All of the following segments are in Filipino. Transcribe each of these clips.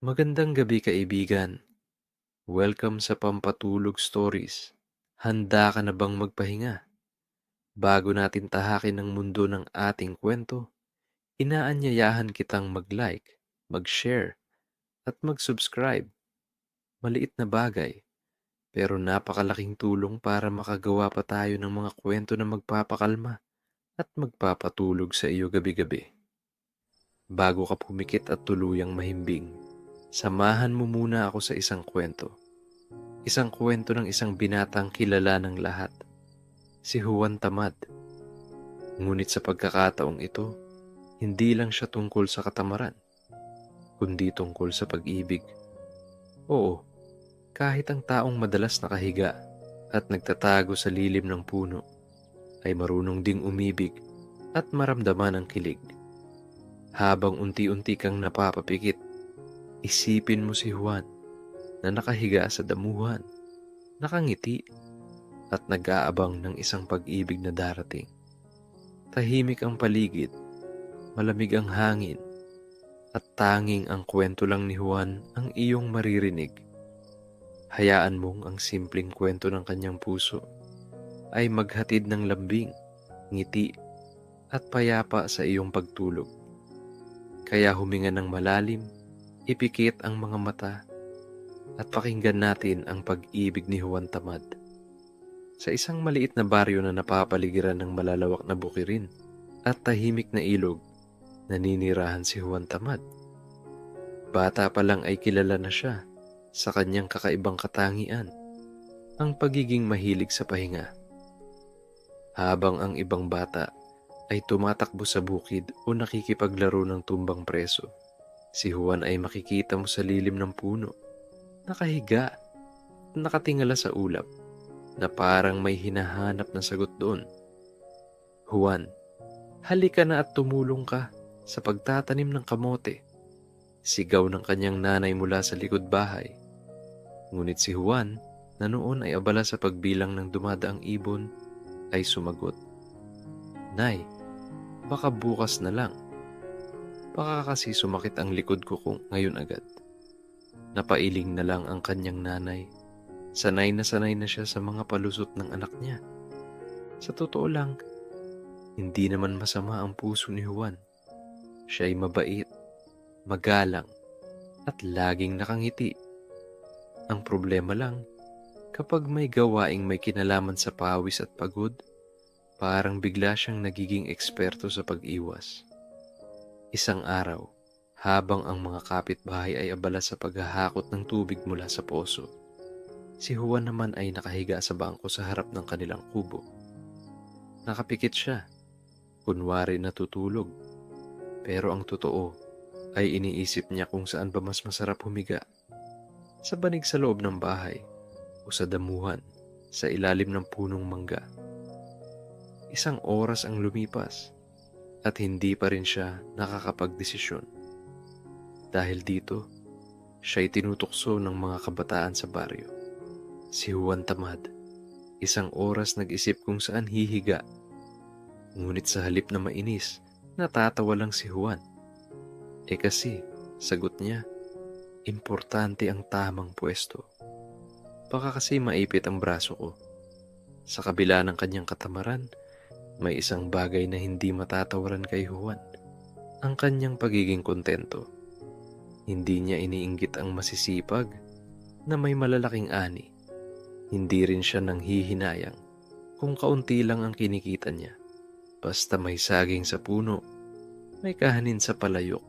Magandang gabi kaibigan. Welcome sa Pampatulog Stories. Handa ka na bang magpahinga? Bago natin tahakin ang mundo ng ating kwento, inaanyayahan kitang mag-like, mag-share, at mag-subscribe. Maliit na bagay, pero napakalaking tulong para makagawa pa tayo ng mga kwento na magpapakalma at magpapatulog sa iyo gabi-gabi. Bago ka pumikit at tuluyang mahimbing, samahan mo muna ako sa isang kwento. Isang kwento ng isang binatang kilala ng lahat, si Juan Tamad. Ngunit sa pagkakataong ito, hindi lang siya tungkol sa katamaran, kundi tungkol sa pag-ibig. Oo, kahit ang taong madalas nakahiga at nagtatago sa lilim ng puno, ay marunong ding umibig at maramdaman ang kilig. Habang unti-unti kang napapapikit, isipin mo si Juan na nakahiga sa damuhan, nakangiti, at nag-aabang ng isang pag-ibig na darating. Tahimik ang paligid, malamig ang hangin, at tanging ang kwento lang ni Juan ang iyong maririnig. Hayaan mong ang simpleng kwento ng kanyang puso ay maghatid ng lambing, ngiti, at payapa sa iyong pagtulog. Kaya huminga ng malalim, ipikit ang mga mata, at pakinggan natin ang pag-ibig ni Juan Tamad. Sa isang maliit na baryo na napapaligiran ng malalawak na bukirin at tahimik na ilog, naninirahan si Juan Tamad. Bata pa lang ay kilala na siya sa kanyang kakaibang katangian, ang pagiging mahilig sa pahinga. Habang ang ibang bata ay tumatakbo sa bukid o nakikipaglaro ng tumbang preso, si Juan ay makikita mo sa lilim ng puno, nakahiga, nakatingala sa ulap, na parang may hinahanap na sagot doon. Juan, halika na at tumulong ka sa pagtatanim ng kamote. Sigaw ng kanyang nanay mula sa likod bahay. Ngunit si Juan, na noon ay abala sa pagbilang ng dumadaang ibon, ay sumagot, Nay, baka bukas na lang. Baka kasi sumakit ang likod ko kung ngayon agad. Napailing na lang ang kanyang nanay. Sanay na siya sa mga palusot ng anak niya. Sa totoo lang, hindi naman masama ang puso ni Juan. Siya ay mabait, magalang, at laging nakangiti. Ang problema lang, kapag may gawaing may kinalaman sa pawis at pagod, parang bigla siyang nagiging eksperto sa pag-iwas. Isang araw, habang ang mga kapitbahay ay abala sa paghahakot ng tubig mula sa poso, si Juan naman ay nakahiga sa bangko sa harap ng kanilang kubo. Nakapikit siya, kunwari natutulog, pero ang totoo ay iniisip niya kung saan ba mas masarap humiga. Sa banig sa loob ng bahay o sa damuhan sa ilalim ng punong mangga. Isang oras ang lumipas at hindi pa rin siya nakakapagdesisyon. Dahil dito, siya'y tinutukso ng mga kabataan sa baryo. Si Juan Tamad, isang oras nag-isip kung saan hihiga. Ngunit sa halip na mainis, natatawa lang si Juan. Kasi, sagot niya, importante ang tamang pwesto. Baka kasi maipit ang braso ko. Sa kabila ng kanyang katamaran, may isang bagay na hindi matatawaran kay Juan, ang kanyang pagiging kontento. Hindi niya iniinggit ang masisipag na may malalaking ani. Hindi rin siya nanghihinayang kung kaunti lang ang kinikita niya. Basta may saging sa puno, may kahanin sa palayok,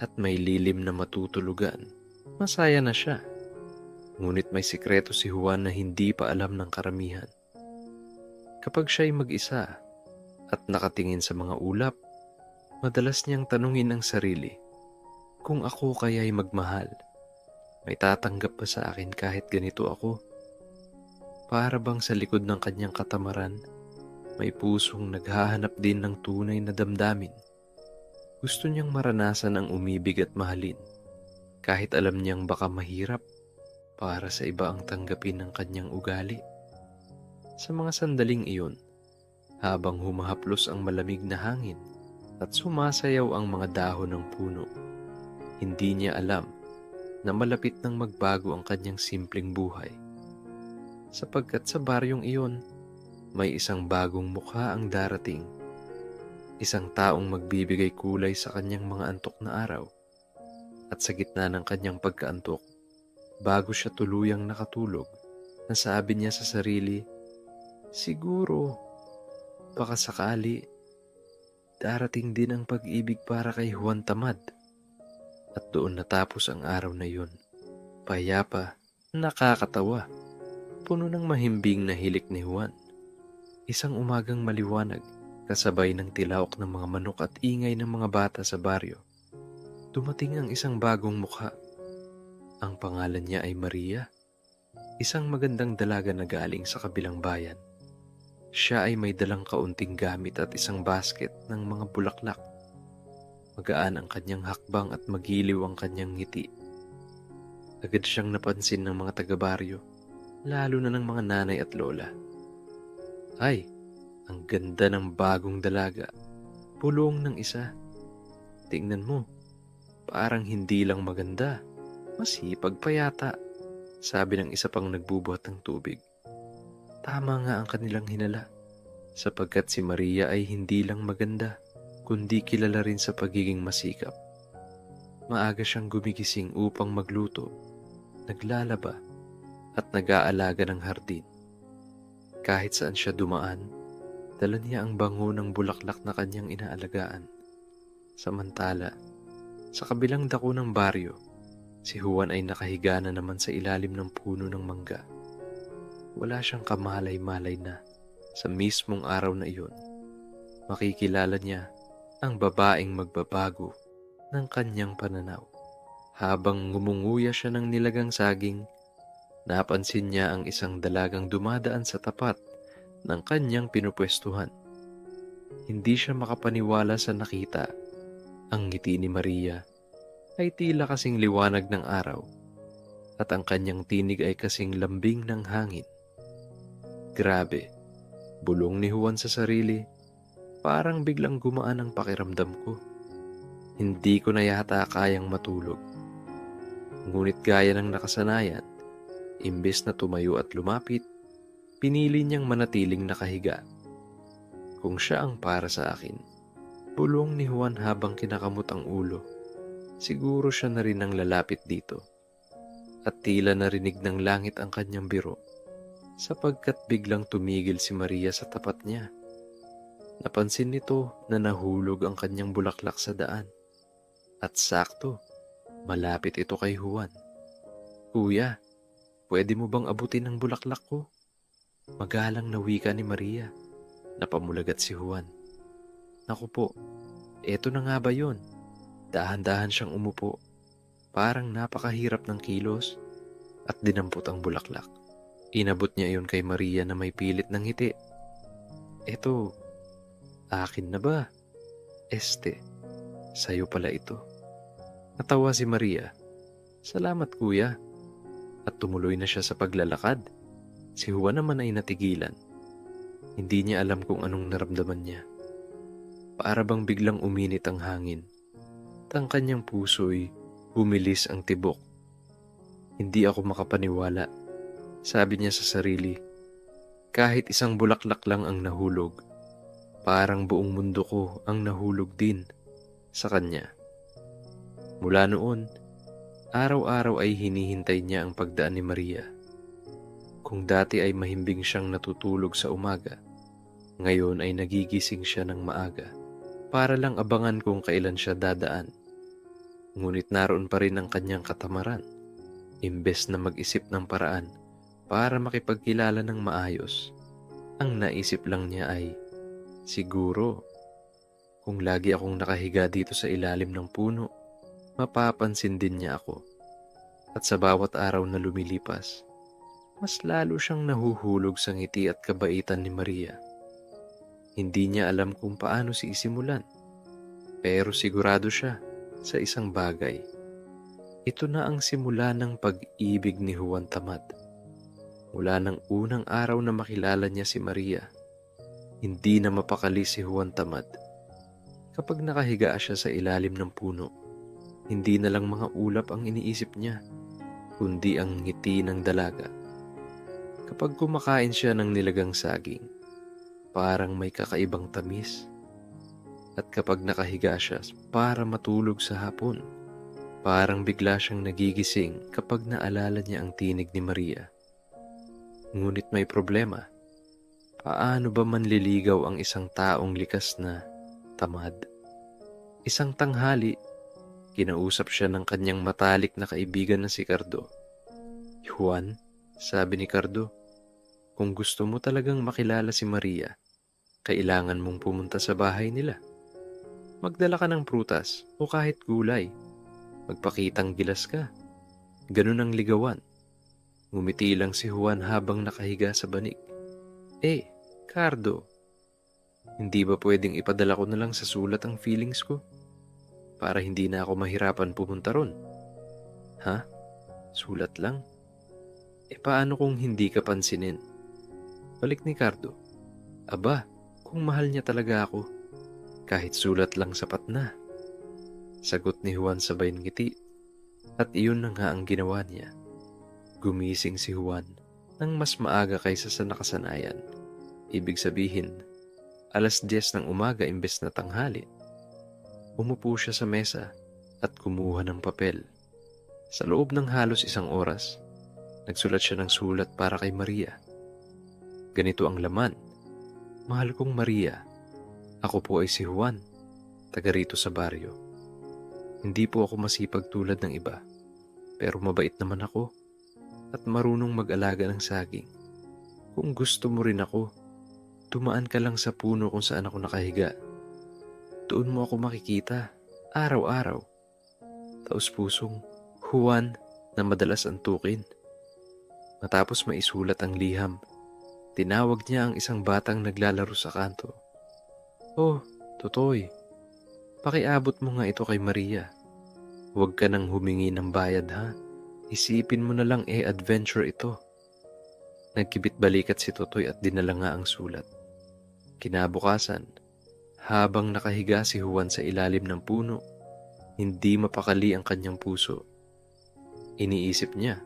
at may lilim na matutulugan, masaya na siya. Ngunit may sikreto si Juan na hindi pa alam ng karamihan. Kapag siya'y mag-isa at nakatingin sa mga ulap, madalas niyang tanungin ang sarili, kung ako kaya'y magmahal, may tatanggap ba sa akin kahit ganito ako? Para bang sa likod ng kanyang katamaran, may pusong naghahanap din ng tunay na damdamin. Gusto niyang maranasan ang umibig at mahalin, kahit alam niyang baka mahirap para sa iba ang tanggapin ng kanyang ugali. Sa mga sandaling iyon, habang humahaplos ang malamig na hangin at sumasayaw ang mga dahon ng puno, hindi niya alam na malapit nang magbago ang kanyang simpleng buhay. Sapagkat sa baryong iyon, may isang bagong mukha ang darating. Isang taong magbibigay kulay sa kanyang mga antok na araw. At sa gitna ng kanyang pagkaantok, bago siya tuluyang nakatulog, nasabi niya sa sarili, "Siguro, baka sakali, darating din ang pag-ibig para kay Juan Tamad." At doon natapos ang araw na yun. Payapa, nakakatawa, puno ng mahimbing na hilik ni Juan. Isang umagang maliwanag, kasabay ng tilaok ng mga manok at ingay ng mga bata sa baryo. Dumating ang isang bagong mukha. Ang pangalan niya ay Maria, isang magandang dalaga na galing sa kabilang bayan. Siya ay may dalang kaunting gamit at isang basket ng mga bulaklak. Magaan ang kanyang hakbang at magiliw ang kanyang ngiti. Agad siyang napansin ng mga taga-baryo, lalo na ng mga nanay at lola. Ay, ang ganda ng bagong dalaga. Pulong ng isa. Tingnan mo, parang hindi lang maganda, masipag pa yata, sabi ng isa pang nagbubuhat ng tubig. Tama nga ang kanilang hinala, sapagkat si Maria ay hindi lang maganda, kundi kilala rin sa pagiging masikap. Maaga siyang gumigising upang magluto, naglalaba, at nag-aalaga ng hardin. Kahit saan siya dumaan, dala niya ang bango ng bulaklak na kanyang inaalagaan. Samantala, sa kabilang dako ng baryo, si Juan ay nakahiga na naman sa ilalim ng puno ng mangga. Wala siyang kamalay-malay na sa mismong araw na iyon, makikilala niya ang babaeng magbabago ng kanyang pananaw. Habang ngumunguya siya ng nilagang saging, napansin niya ang isang dalagang dumadaan sa tapat ng kanyang pinupwestuhan. Hindi siya makapaniwala sa nakita. Ang ngiti ni Maria ay tila kasing liwanag ng araw at ang kanyang tinig ay kasing lambing ng hangin. Grabe, bulong ni Juan sa sarili, parang biglang gumaan ang pakiramdam ko. Hindi ko na yata kayang matulog. Ngunit gaya ng nakasanayan, imbes na tumayo at lumapit, pinili niyang manatiling nakahiga. Kung siya ang para sa akin, bulong ni Juan habang kinakamot ang ulo, siguro siya na rin ang lalapit dito. At tila narinig ng langit ang kanyang biro, sapagkat biglang tumigil si Maria sa tapat niya. Napansin nito na nahulog ang kanyang bulaklak sa daan. At sakto, malapit ito kay Juan. "Kuya, pwede mo bang abutin ang bulaklak ko?" Magalang na wika ni Maria. Napamulagat si Juan. "Naku po, eto na nga ba yun?" Dahan-dahan siyang umupo. Parang napakahirap ng kilos at dinampot ang bulaklak. Inabot niya iyon kay Maria na may pilit ng ngiti. "Eto, akin na ba? Sa'yo pala ito." Natawa si Maria. "Salamat kuya." At tumuloy na siya sa paglalakad. Si Juan naman ay natigilan. Hindi niya alam kung anong naramdaman niya. Para bang biglang uminit ang hangin. At ang kanyang puso'y bumilis ang tibok. "Hindi ako makapaniwala," sabi niya sa sarili. "Kahit isang bulaklak lang ang nahulog, parang buong mundo ko ang nahulog din sa kanya." Mula noon, araw-araw ay hinihintay niya ang pagdaan ni Maria. Kung dati ay mahimbing siyang natutulog sa umaga, ngayon ay nagigising siya ng maaga para lang abangan kung kailan siya dadaan. Ngunit naroon pa rin ang kanyang katamaran. Imbes na mag-isip ng paraan para makipagkilala ng maayos, ang naisip lang niya ay, siguro, kung lagi akong nakahiga dito sa ilalim ng puno, mapapansin din niya ako. At sa bawat araw na lumilipas, mas lalo siyang nahuhulog sa ngiti at kabaitan ni Maria. Hindi niya alam kung paano siisimulan, pero sigurado siya sa isang bagay. Ito na ang simula ng pag-ibig ni Juan Tamad. Mula ng unang araw na makilala niya si Maria, hindi na mapakali si Juan Tamad. Kapag nakahiga siya sa ilalim ng puno, Hindi na lang mga ulap ang iniisip niya, kundi ang ngiti ng dalaga. Kapag kumakain siya ng nilagang saging, parang may kakaibang tamis. At kapag nakahiga siya para matulog sa hapon, parang bigla siyang nagigising kapag naalala niya ang tinig ni Maria. Ngunit may problema. Paano ba manliligaw ang isang taong likas na tamad? Isang tanghali, kinausap siya ng kanyang matalik na kaibigan na si Cardo. "Juan," sabi ni Cardo, "kung gusto mo talagang makilala si Maria, kailangan mong pumunta sa bahay nila. Magdala ka ng prutas o kahit gulay. Magpakitang gilas ka. Ganun ang ligawan." Ngumiti lang si Juan habang nakahiga sa banig. Cardo, hindi ba pwedeng ipadala ko na lang sa sulat ang feelings ko? Para hindi na ako mahirapan pumunta ron. Ha? Sulat lang? Paano kung hindi ka pansinin? Balik ni Cardo. Aba, kung mahal niya talaga ako, kahit sulat lang sapat na. Sagot ni Juan sabay ngiti, at iyon na nga ang ginawa niya. Gumising si Juan nang mas maaga kaysa sa nakasanayan. Ibig sabihin, 10:00 ng umaga imbes na tanghali. Umupo siya sa mesa at kumuha ng papel. Sa loob ng halos 1 oras, nagsulat siya ng sulat para kay Maria. Ganito ang laman. "Mahal kong Maria, ako po ay si Juan, taga rito sa baryo. Hindi po ako masipag tulad ng iba, pero mabait naman ako at marunong mag-alaga ng saging. Kung gusto mo rin ako, dumaan ka lang sa puno kung saan ako nakahiga. Doon mo ako makikita, araw-araw." Taos-pusong Juan na madalas antukin. Matapos maisulat ang liham, tinawag niya ang isang batang naglalaro sa kanto. "Oh, Totoy, pakiabot mo nga ito kay Maria. Huwag ka nang humingi ng bayad ha. Isipin mo na lang adventure ito." Nagkibit balikat si Totoy at dinala nga ang sulat. Kinabukasan, habang nakahiga si Juan sa ilalim ng puno, hindi mapakali ang kanyang puso. Iniisip niya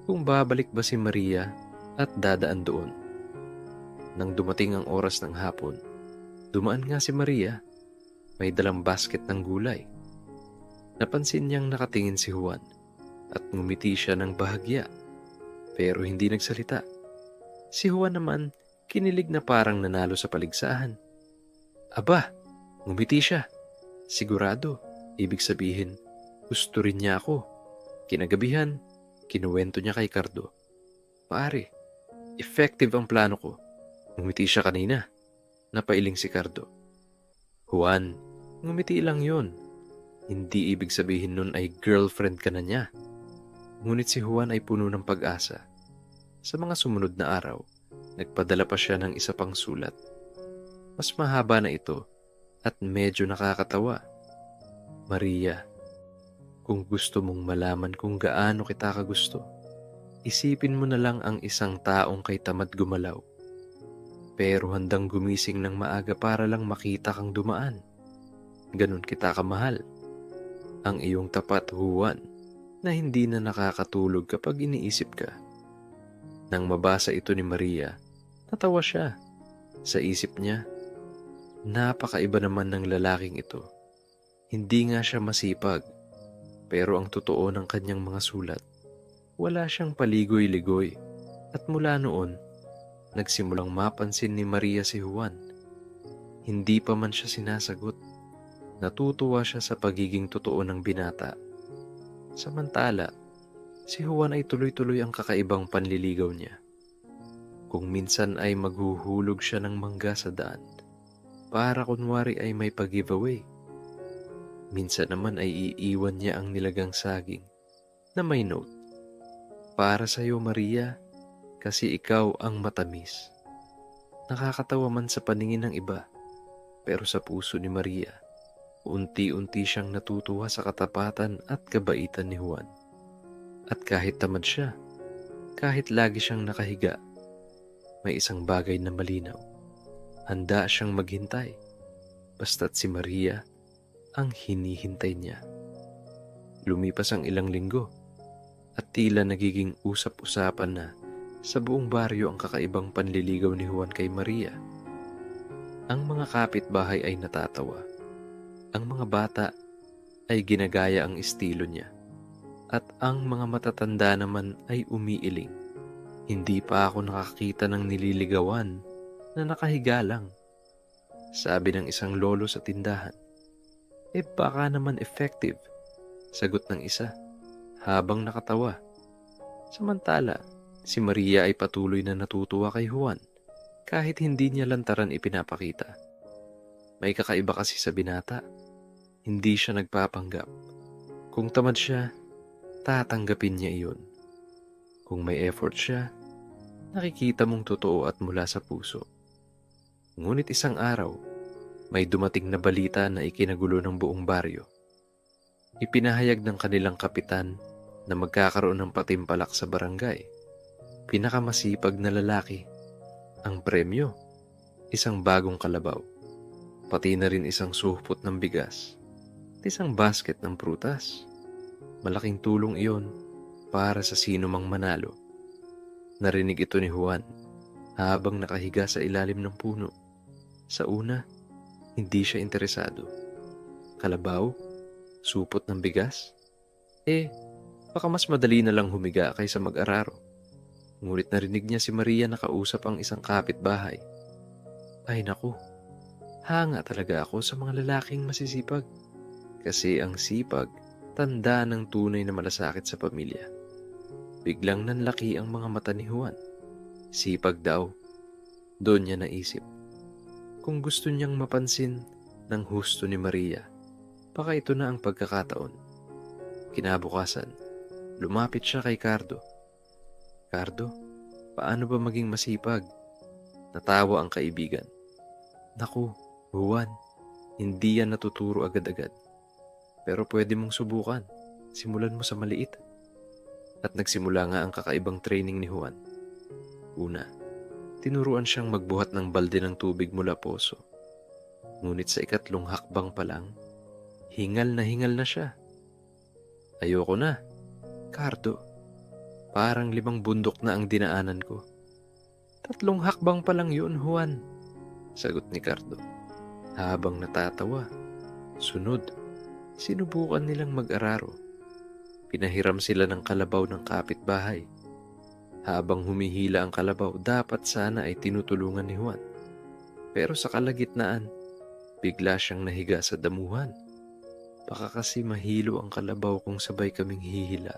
kung babalik ba si Maria at dadaan doon. Nang dumating ang oras ng hapon, dumaan nga si Maria. May dalang basket ng gulay. Napansin niyang nakatingin si Juan at ngumiti siya ng bahagya, pero hindi nagsalita. Si Juan naman, kinilig na parang nanalo sa paligsahan. Aba, ngumiti siya. Sigurado, ibig sabihin, gusto rin niya ako. Kinagabihan, kinuwento niya kay Cardo. "Pare, effective ang plano ko. Ngumiti siya kanina." Napailing si Cardo. "Juan, ngumiti lang yun. Hindi ibig sabihin nun ay girlfriend ka na niya." Ngunit si Juan ay puno ng pag-asa. Sa mga sumunod na araw, nagpadala pa siya ng isa pang sulat. Mas mahaba na ito at medyo nakakatawa. "Maria, kung gusto mong malaman kung gaano kita kagusto, isipin mo na lang ang isang taong kay tamad gumalaw, pero handang gumising ng maaga para lang makita kang dumaan. Ganun kita kamahal. Ang iyong tapat, Juan, na hindi na nakakatulog kapag iniisip ka." Nang mabasa ito ni Maria, natawa siya. Sa isip niya, napakaiba naman ng lalaking ito. Hindi nga siya masipag, pero ang totoo ng kanyang mga sulat, wala siyang paligoy-ligoy. At mula noon, nagsimulang mapansin ni Maria si Juan. Hindi pa man siya sinasagot, natutuwa siya sa pagiging totoo ng binata. Samantala, si Juan ay tuloy-tuloy ang kakaibang panliligaw niya. Kung minsan ay maghuhulog siya ng mangga sa daan, para kunwari ay may pag-giveaway. Minsan naman ay iiwan niya ang nilagang saging na may note. "Para sa'yo, Maria, kasi ikaw ang matamis." Nakakatawa man sa paningin ng iba, pero sa puso ni Maria, unti-unti siyang natutuwa sa katapatan at kabaitan ni Juan. At kahit tamad siya, kahit lagi siyang nakahiga, may isang bagay na malinaw. Handa siyang maghintay, basta't si Maria ang hinihintay niya. Lumipas ang ilang linggo at tila nagiging usap-usapan na sa buong baryo ang kakaibang panliligaw ni Juan kay Maria. Ang mga kapitbahay ay natatawa. Ang mga bata ay ginagaya ang estilo niya. At ang mga matatanda naman ay umiiling. Hindi pa ako nakakita ng nililigawan na nakahiga lang. Sabi ng isang lolo sa tindahan. Baka naman effective, sagot ng isa habang nakatawa. Samantala, si Maria ay patuloy na natutuwa kay Juan kahit hindi niya lantaran ipinapakita. May kakaiba kasi sa binata. Hindi siya nagpapanggap. Kung tamad siya, tatanggapin niya iyon. Kung may effort siya, nakikita mong totoo at mula sa puso. Ngunit isang araw, may dumating na balita na ikinagulo ng buong baryo. Ipinahayag ng kanilang kapitan na magkakaroon ng patimpalak sa barangay. Pinakamasipag na lalaki. Ang premyo, isang bagong kalabaw. Pati na rin isang supot ng bigas. At isang basket ng prutas. Malaking tulong iyon para sa sino mang manalo. Narinig ito ni Juan habang nakahiga sa ilalim ng puno. Sa una, hindi siya interesado. Kalabaw? Supot ng bigas? Baka mas madali na lang humiga kaysa mag-araro. Ngunit narinig niya si Maria na kausap ang isang kapitbahay. Ay naku, hanga talaga ako sa mga lalaking masisipag. Kasi ang sipag, tanda ng tunay na malasakit sa pamilya. Biglang nanlaki ang mga mata ni Juan. Sipag daw. Doon niya naisip. Kung gusto niyang mapansin ng husto ni Maria, baka ito na ang pagkakataon. Kinabukasan, lumapit siya kay Cardo. Cardo, paano ba maging masipag? Natawa ang kaibigan. Naku, Juan, hindi yan natuturo agad-agad. Pero pwede mong subukan. Simulan mo sa maliit. At nagsimula nga ang kakaibang training ni Juan. Una, tinuruan siyang magbuhat ng balde ng tubig mula poso. Ngunit sa ikatlong hakbang pa lang, hingal na siya. Ayoko na, Cardo. Parang 5 bundok na ang dinaanan ko. 3 hakbang pa lang yun, Juan, sagot ni Cardo. Habang natatawa, sunod, sinubukan nilang mag-araro. Pinahiram sila ng kalabaw ng kapitbahay. Habang humihila ang kalabaw, dapat sana ay tinutulungan ni Juan. Pero sa kalagitnaan, bigla siyang nahiga sa damuhan. Baka kasi mahilo ang kalabaw kung sabay kaming hihila.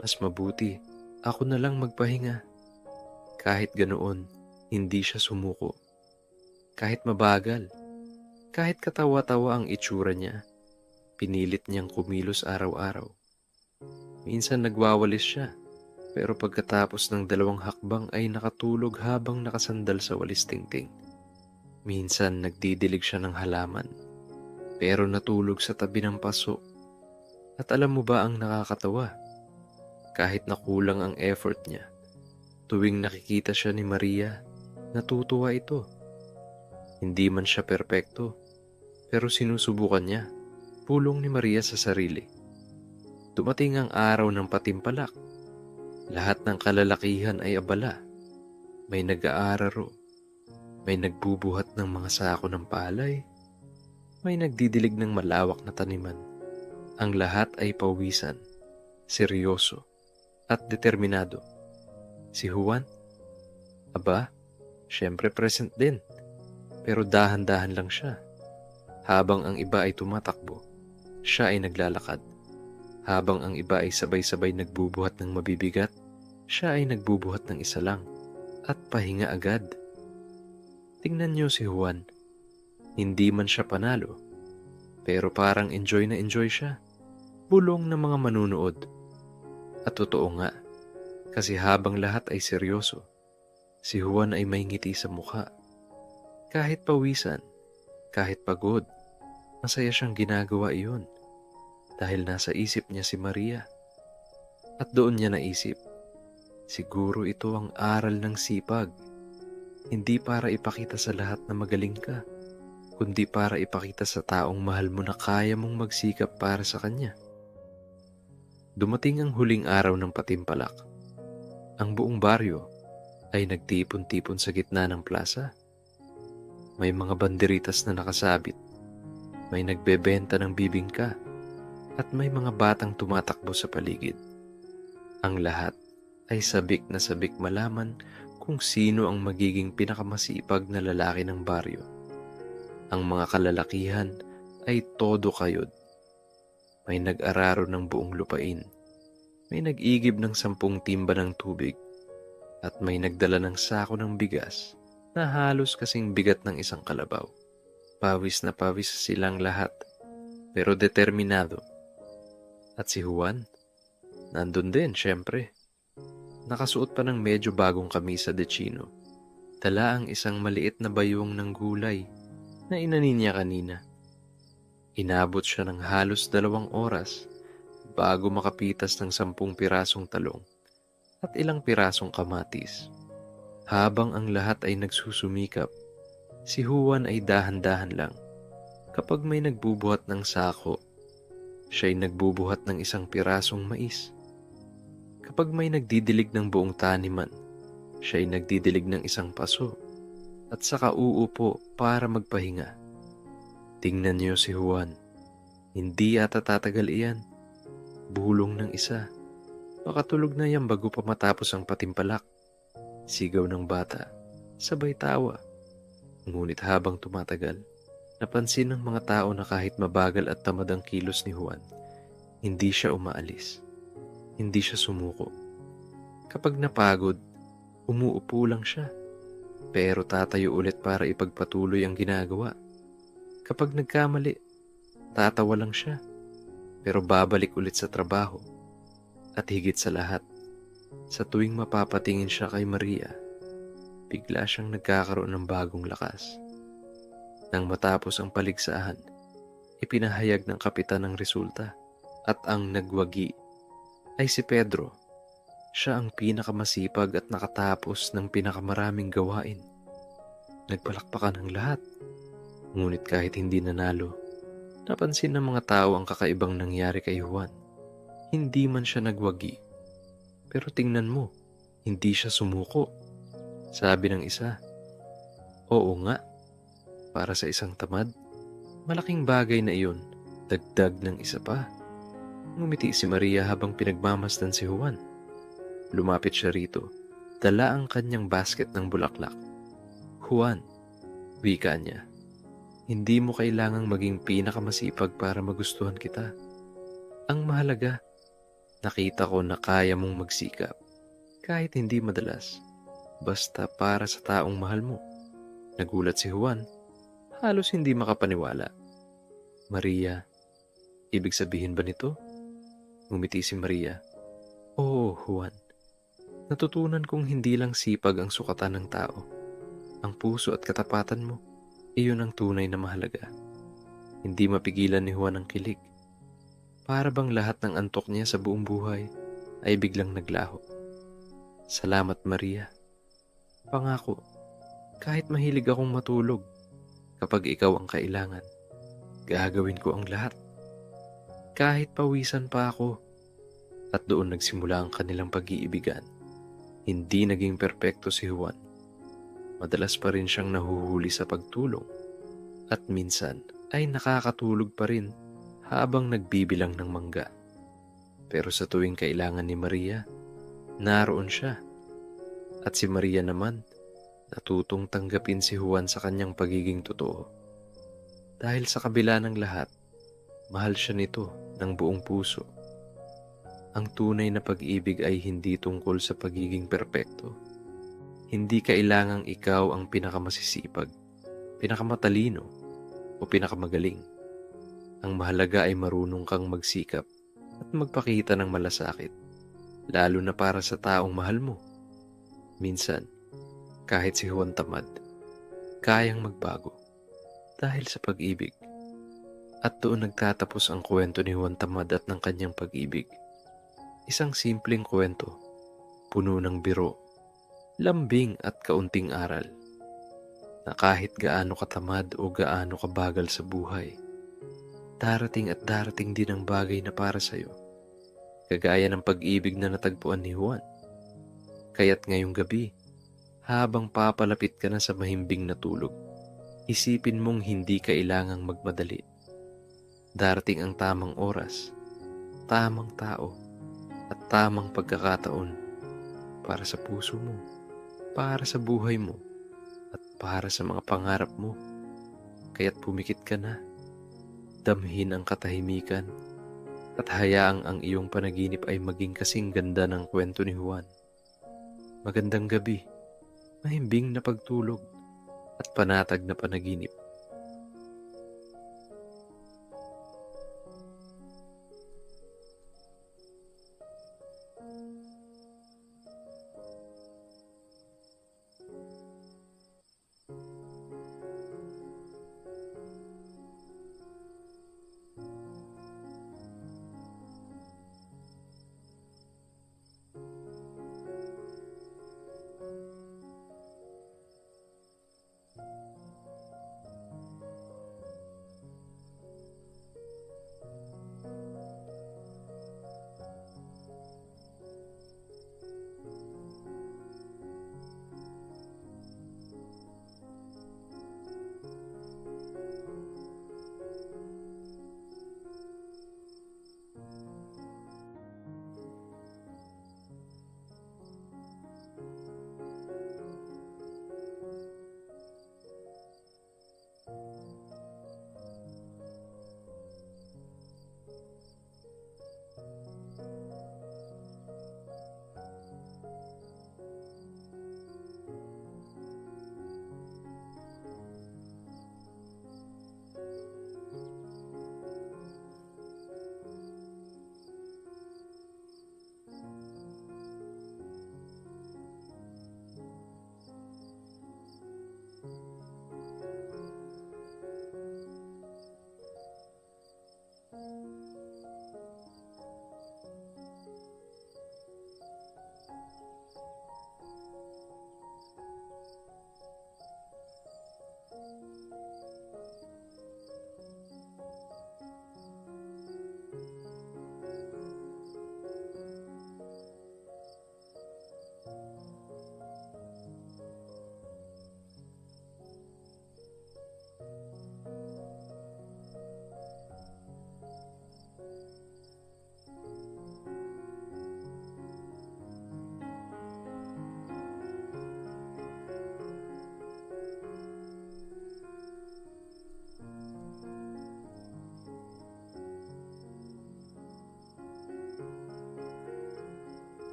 Mas mabuti, ako na lang magpahinga. Kahit ganoon, hindi siya sumuko. Kahit mabagal, kahit katawa-tawa ang itsura niya, pinilit niyang kumilos araw-araw. Minsan nagwawalis siya, pero pagkatapos ng 2 hakbang ay nakatulog habang nakasandal sa walis tingting. Minsan nagdidilig siya ng halaman, pero natulog sa tabi ng paso. At alam mo ba ang nakakatawa? Kahit nakulang ang effort niya, tuwing nakikita siya ni Maria, natutuwa ito. Hindi man siya perpekto, pero sinusubukan niya. Pulong ni Maria sa sarili. Dumating ang araw ng patimpalak. Lahat ng kalalakihan ay abala. May nag-aararo. May nagbubuhat ng mga sako ng palay. May nagdidilig ng malawak na taniman. Ang lahat ay pawisan, seryoso, at determinado. Si Juan? Aba, syempre present din. Pero dahan-dahan lang siya. Habang ang iba ay tumatakbo, siya ay naglalakad. Habang ang iba ay sabay-sabay nagbubuhat ng mabibigat, siya ay nagbubuhat ng isa lang at pahinga agad. Tingnan niyo si Juan. Hindi man siya panalo, pero parang enjoy na enjoy siya. Bulong ng mga manunood. At totoo nga, kasi habang lahat ay seryoso, si Juan ay may ngiti sa mukha. Kahit pawisan, kahit pagod, masaya siyang ginagawa iyon. Dahil nasa isip niya si Maria. At doon niya naisip, siguro ito ang aral ng sipag. Hindi para ipakita sa lahat na magaling ka, kundi para ipakita sa taong mahal mo na kaya mong magsikap para sa kanya. Dumating ang huling araw ng patimpalak. Ang buong baryo ay nagtipon-tipon sa gitna ng plaza. May mga banderitas na nakasabit, may nagbebenta ng bibingka, at may mga batang tumatakbo sa paligid. Ang lahat ay sabik na sabik malaman kung sino ang magiging pinakamasipag na lalaki ng baryo. Ang mga kalalakihan ay todo kayod. May nag-araro ng buong lupain, may nag-igib ng 10 timba ng tubig, at may nagdala ng sako ng bigas na halos kasing bigat ng isang kalabaw. Pawis na pawis silang lahat, pero determinado. At si Juan, nandun din syempre. Nakasuot pa ng medyo bagong kamisa de chino. Dala ang isang maliit na bayong ng gulay na inanin niya kanina. Inabot siya ng halos 2 oras bago makapitas ng 10 pirasong talong at ilang pirasong kamatis. Habang ang lahat ay nagsusumikap, si Juan ay dahan-dahan lang. Kapag may nagbubuhat ng sako, siya'y nagbubuhat ng isang pirasong mais. Kapag may nagdidilig ng buong taniman, siya'y nagdidilig ng isang paso at saka uupo para magpahinga. Tingnan niyo si Juan. Hindi yata tatagal iyan. Bulong ng isa. Baka tulog na yan bago pa matapos ang patimpalak. Sigaw ng bata. Sabay tawa. Ngunit habang tumatagal, napansin ng mga tao na kahit mabagal at tamad ang kilos ni Juan, hindi siya umaalis. Hindi siya sumuko. Kapag napagod, umuupo lang siya. Pero tatayo ulit para ipagpatuloy ang ginagawa. Kapag nagkamali, tatawa lang siya. Pero babalik ulit sa trabaho. At higit sa lahat, sa tuwing mapapatingin siya kay Maria, bigla siyang nagkakaroon ng bagong lakas. Nang matapos ang paligsahan, ipinahayag ng kapitan ang resulta at ang nagwagi ay si Pedro. Siya ang pinakamasipag at nakatapos ng pinakamaraming gawain. Nagpalakpakan ang lahat. Ngunit kahit hindi nanalo, napansin ng mga tao ang kakaibang nangyari kay Juan. Hindi man siya nagwagi. Pero tingnan mo, hindi siya sumuko. Sabi ng isa, oo nga, para sa isang tamad, malaking bagay na iyon, dagdag ng isa pa. Ngumiti si Maria habang pinagmamasdan si Juan. Lumapit siya rito, dala ang kanyang basket ng bulaklak. Juan, wika niya, hindi mo kailangang maging pinakamasipag para magustuhan kita. Ang mahalaga, nakita ko na kaya mong magsikap, kahit hindi madalas, basta para sa taong mahal mo. Nagulat si Juan, halos hindi makapaniwala. Maria, ibig sabihin ba nito? Ngumiti si Maria. Oo, Juan. Natutunan kong hindi lang sipag ang sukatan ng tao. Ang puso at katapatan mo, iyon ang tunay na mahalaga. Hindi mapigilan ni Juan ang kilig. Para bang lahat ng antok niya sa buong buhay ay biglang naglaho. Salamat, Maria. Pangako, kahit mahilig akong matulog, kapag ikaw ang kailangan, gagawin ko ang lahat. Kahit pawisan pa ako. At doon nagsimula ang kanilang pag-iibigan. Hindi naging perpekto si Juan. Madalas pa rin siyang nahuhuli sa pagtulong. At minsan ay nakakatulog pa rin habang nagbibilang ng mangga. Pero sa tuwing kailangan ni Maria, naroon siya. At si Maria naman, natutong tanggapin si Juan sa kanyang pagiging totoo. Dahil sa kabila ng lahat, mahal siya nito ng buong puso. Ang tunay na pag-ibig ay hindi tungkol sa pagiging perpekto. Hindi kailangang ikaw ang pinakamasisipag, pinakamatalino, o pinakamagaling. Ang mahalaga ay marunong kang magsikap at magpakita ng malasakit, lalo na para sa taong mahal mo. Minsan, kahit si Juan tamad, kayang magbago dahil sa pag-ibig. At doon nagtatapos ang kwento ni Juan Tamad at ng kanyang pag-ibig. Isang simpleng kwento, puno ng biro, lambing at kaunting aral, na kahit gaano katamad o gaano kabagal sa buhay, darating at darating din ang bagay na para sa'yo. kagaya ng pag-ibig na natagpuan ni Juan. Kaya't ngayong gabi, habang papalapit ka na sa mahimbing na tulog, isipin mong hindi kailangang magmadali. Darating ang tamang oras, tamang tao, at tamang pagkakataon para sa puso mo, para sa buhay mo, at para sa mga pangarap mo. Kaya't pumikit ka na, damhin ang katahimikan, at hayaang ang iyong panaginip ay maging kasing ganda ng kwento ni Juan. Magandang gabi, mahimbing na pagtulog, at panatag na panaginip.